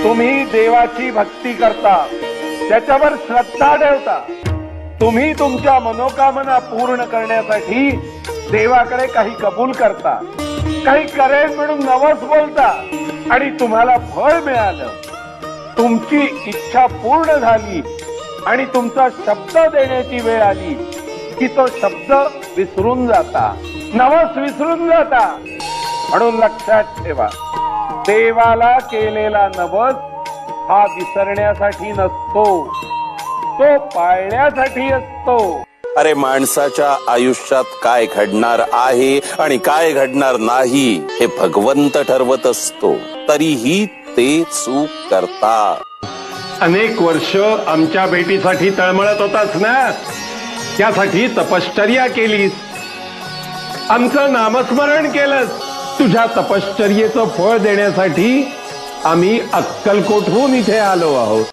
तुम्ही देवाची भक्ती करता, त्याच्यावर श्रद्धा ठेवता, तुम्ही तुमच्या मनोकामना पूर्ण करण्यासाठी देवाकडे काही कबूल करता, काही करेन म्हणून नवस बोलता आणि तुम्हाला फळ मिळालं, तुमची इच्छा पूर्ण झाली आणि तुमचा शब्द देण्याची वेळ आली की तो शब्द विसरून जाता, नवस विसरून जाता. म्हणून लक्षात ठेवा, देवाला केलेला नवस हा विसरण्यासाठी नसतो, तो पाळण्यासाठी असतो. अरे माणसाच्या आयुष्यात काय घडणार आहे आणि काय घडणार नाही हे भगवंत ठरवत असतो, तरीही ते चूक करतात. अनेक वर्ष आमच्या भेटीसाठी तळमळत होतास ना, त्यासाठी तपश्चर्या केलीस, आमचं नामस्मरण केलंस. तुझ्या तपश्चर्येचं फळ देण्यासाठी आम्ही अक्कलकोटहून इथे आलो आहोत.